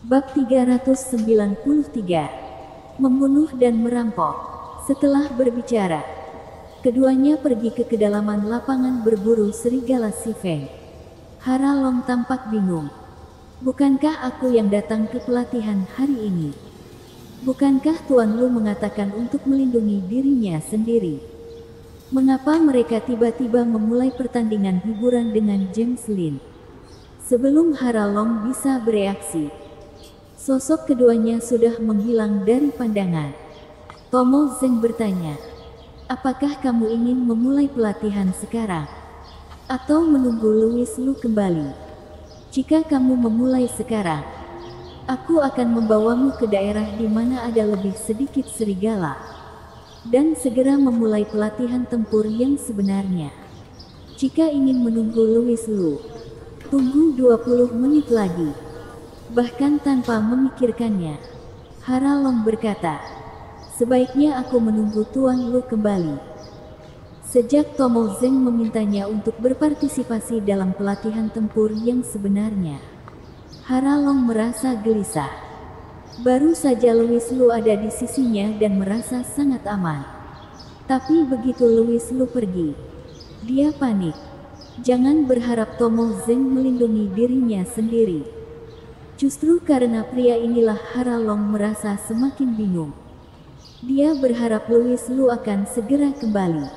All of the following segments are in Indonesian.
Bab 393. Membunuh dan merampok. Setelah berbicara, keduanya pergi ke kedalaman lapangan berburu serigala si Feng. Hara Long tampak bingung. Bukankah aku yang datang ke pelatihan hari ini? Bukankah Tuan Lu mengatakan untuk melindungi dirinya sendiri? Mengapa mereka tiba-tiba memulai pertandingan hiburan dengan James Lin? Sebelum Hara Long bisa bereaksi, sosok keduanya sudah menghilang dari pandangan. Tomo Zeng bertanya, apakah kamu ingin memulai pelatihan sekarang? Atau menunggu Louis Lu kembali? Jika kamu memulai sekarang, aku akan membawamu ke daerah di mana ada lebih sedikit serigala, dan segera memulai pelatihan tempur yang sebenarnya. Jika ingin menunggu Louis Lu, tunggu 20 menit lagi. Bahkan tanpa memikirkannya, Hara Long berkata, sebaiknya aku menunggu Tuan Lu kembali. Sejak Tomo Zeng memintanya untuk berpartisipasi dalam pelatihan tempur yang sebenarnya, Hara Long merasa gelisah. Baru saja Louis Lu ada di sisinya dan merasa sangat aman. Tapi begitu Louis Lu pergi, dia panik. Jangan berharap Tomo Zeng melindungi dirinya sendiri. Justru karena pria inilah Hara Long merasa semakin bingung. Dia berharap Louis Lu akan segera kembali.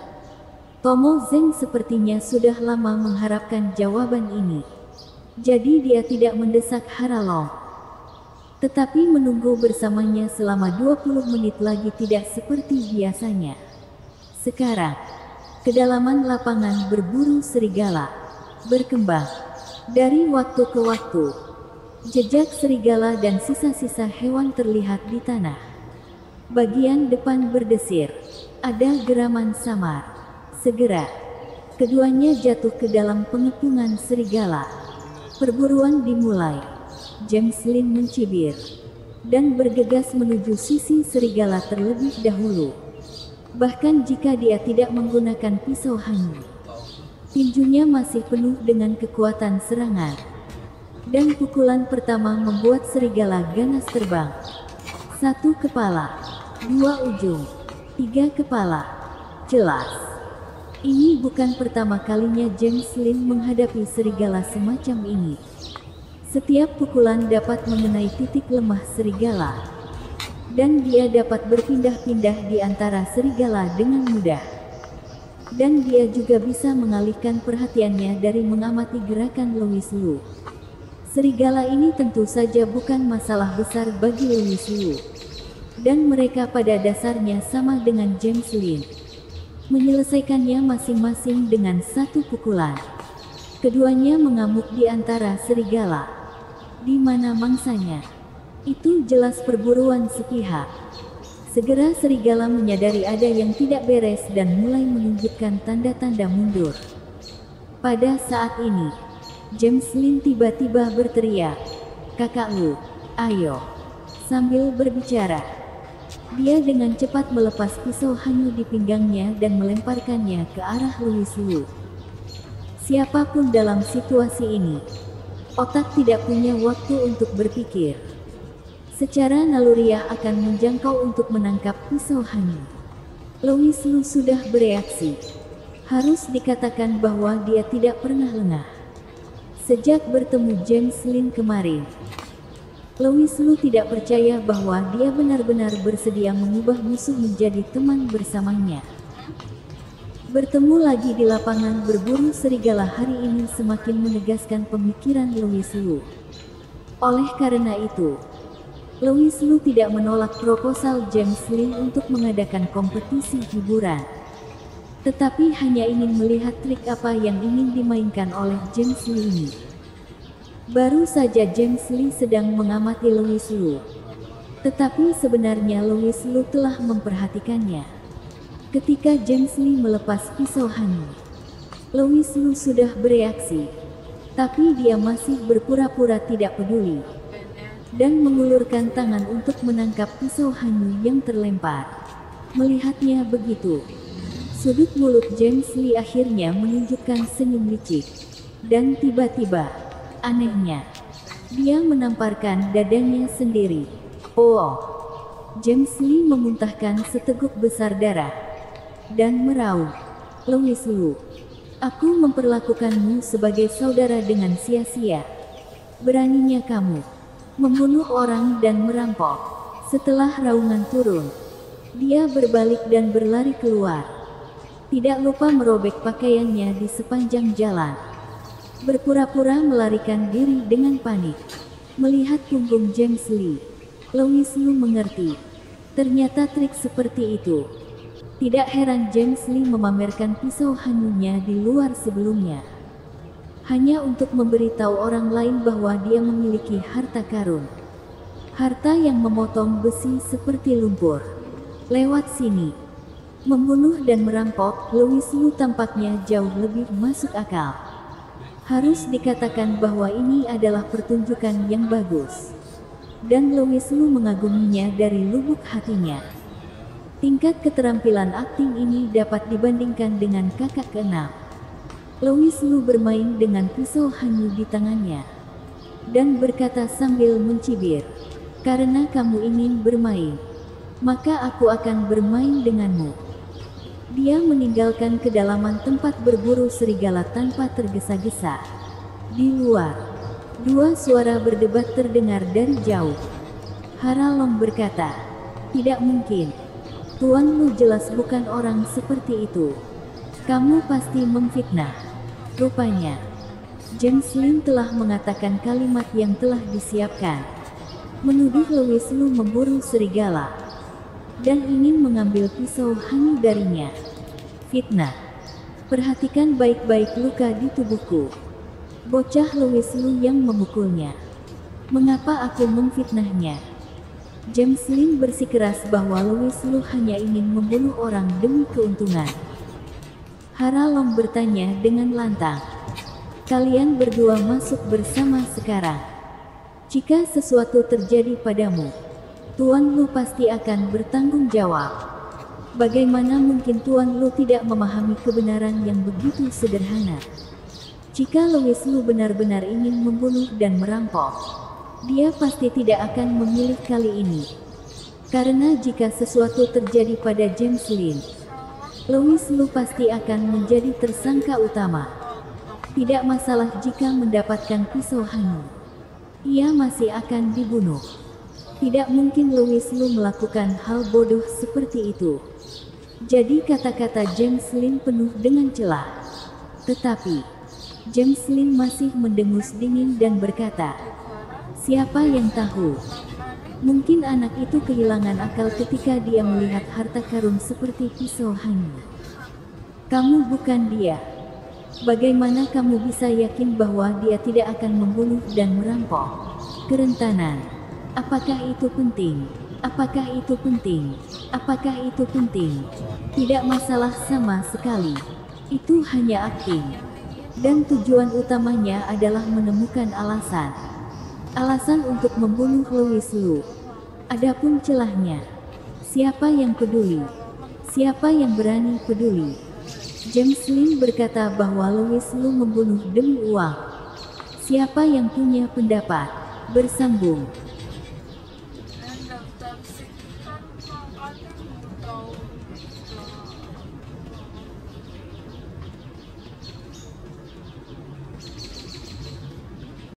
Tomo Zeng sepertinya sudah lama mengharapkan jawaban ini. Jadi dia tidak mendesak Hara Long. Tetapi menunggu bersamanya selama 20 menit lagi tidak seperti biasanya. Sekarang, kedalaman lapangan berburu serigala berkembang. Dari waktu ke waktu, jejak serigala dan sisa-sisa hewan terlihat di tanah. Bagian depan berdesir, ada geraman samar. Segera, keduanya jatuh ke dalam pengepungan serigala. Perburuan dimulai. James Lin mencibir dan bergegas menuju sisi serigala terlebih dahulu. Bahkan jika dia tidak menggunakan pisau hanyut, tinjunya masih penuh dengan kekuatan serangan. Dan pukulan pertama membuat serigala ganas terbang. 1 kepala, 2 ujung, 3 kepala. Jelas, ini bukan pertama kalinya James Lin menghadapi serigala semacam ini. Setiap pukulan dapat mengenai titik lemah serigala, dan dia dapat berpindah-pindah di antara serigala dengan mudah. Dan dia juga bisa mengalihkan perhatiannya dari mengamati gerakan Louis Lu. Serigala ini tentu saja bukan masalah besar bagi Louis Lu. Dan mereka pada dasarnya sama dengan James Lin. Menyelesaikannya masing-masing dengan 1 pukulan. Keduanya mengamuk di antara serigala. Di mana mangsanya? Itu jelas perburuan sepihak. Segera serigala menyadari ada yang tidak beres dan mulai menunjukkan tanda-tanda mundur. Pada saat ini, James Lin tiba-tiba berteriak, "Kakak Lu, ayo!" Sambil berbicara, dia dengan cepat melepas pisau hanyu di pinggangnya dan melemparkannya ke arah Louis Lu. Siapapun dalam situasi ini, otak tidak punya waktu untuk berpikir. Secara naluriah akan menjangkau untuk menangkap pisau hanyu. Louis Lu sudah bereaksi. Harus dikatakan bahwa dia tidak pernah lengah. Sejak bertemu James Lin kemarin, Louis Lu tidak percaya bahwa dia benar-benar bersedia mengubah musuh menjadi teman bersamanya. Bertemu lagi di lapangan berburu serigala hari ini semakin menegaskan pemikiran Louis Lu. Oleh karena itu, Louis Lu tidak menolak proposal James Lin untuk mengadakan kompetisi hiburan. Tetapi hanya ingin melihat trik apa yang ingin dimainkan oleh James Lee ini. Baru saja James Lee sedang mengamati Louis Lu. Tetapi sebenarnya Louis Lu telah memperhatikannya. Ketika James Lee melepas pisau hanyu, Louis Lu sudah bereaksi. Tapi dia masih berpura-pura tidak peduli. Dan mengulurkan tangan untuk menangkap pisau hanyu yang terlempar. Melihatnya begitu, sudut mulut James Lee akhirnya menunjukkan senyum licik. Dan tiba-tiba, anehnya, Dia menamparkan dadanya sendiri. Oh! James Lee memuntahkan seteguk besar darah dan meraung. Louis Lu, aku memperlakukanmu sebagai saudara dengan sia-sia. Beraninya kamu membunuh orang dan merampok. Setelah raungan turun, dia berbalik dan berlari keluar. Tidak lupa merobek pakaiannya di sepanjang jalan. Berpura-pura melarikan diri dengan panik. Melihat punggung James Lee, Louis Lu mengerti. Ternyata trik seperti itu. Tidak heran James Lee memamerkan pisau hanyunya di luar sebelumnya. Hanya untuk memberitahu orang lain bahwa dia memiliki harta karun. Harta yang memotong besi seperti lumpur. Lewat sini, membunuh dan merampok, Louis Lu tampaknya jauh lebih masuk akal. Harus dikatakan bahwa ini adalah pertunjukan yang bagus. Dan Louis Lu mengaguminya dari lubuk hatinya. Tingkat keterampilan akting ini dapat dibandingkan dengan kakak keenam. Louis Lu bermain dengan pisau hanyu di tangannya. Dan berkata sambil mencibir, "Karena kamu ingin bermain, maka aku akan bermain denganmu." Dia meninggalkan kedalaman tempat berburu serigala tanpa tergesa-gesa. Di luar, dua suara berdebat terdengar dari jauh. Hara Long berkata, "Tidak mungkin. Tuan Lu jelas bukan orang seperti itu. Kamu pasti memfitnah." Rupanya, James Lin telah mengatakan kalimat yang telah disiapkan. Menuduh Louis Lu memburu serigala dan ingin mengambil pisau hanyu darinya. Fitnah. Perhatikan baik-baik luka di tubuhku. Bocah Louis Lu yang memukulnya. Mengapa aku memfitnahnya? James Lin bersikeras bahwa Louis Lu hanya ingin membunuh orang demi keuntungan. Hara Long bertanya dengan lantang, "Kalian berdua masuk bersama sekarang. Jika sesuatu terjadi padamu, Tuan Lu pasti akan bertanggung jawab." Bagaimana mungkin Tuan Lu tidak memahami kebenaran yang begitu sederhana? Jika Louis Lu benar-benar ingin membunuh dan merampok, dia pasti tidak akan memilih kali ini. Karena jika sesuatu terjadi pada James Lin, Louis Lu pasti akan menjadi tersangka utama. Tidak masalah jika mendapatkan pisau hanyu, ia masih akan dibunuh. Tidak mungkin Louis Lu melakukan hal bodoh seperti itu. Jadi kata-kata James Lin penuh dengan celah. Tetapi, James Lin masih mendengus dingin dan berkata, "Siapa yang tahu? Mungkin anak itu kehilangan akal ketika dia melihat harta karun seperti pisau hanyu. Kamu bukan dia. Bagaimana kamu bisa yakin bahwa dia tidak akan membunuh dan merampok? Kerentanan. Apakah itu penting? Apakah itu penting? Apakah itu penting? Tidak masalah sama sekali. Itu hanya akting. Dan tujuan utamanya adalah menemukan alasan. Alasan untuk membunuh Louis Lu. Adapun celahnya, siapa yang peduli? Siapa yang berani peduli?" James Lin berkata bahwa Louis Lu membunuh demi uang. Siapa yang punya pendapat? Bersambung.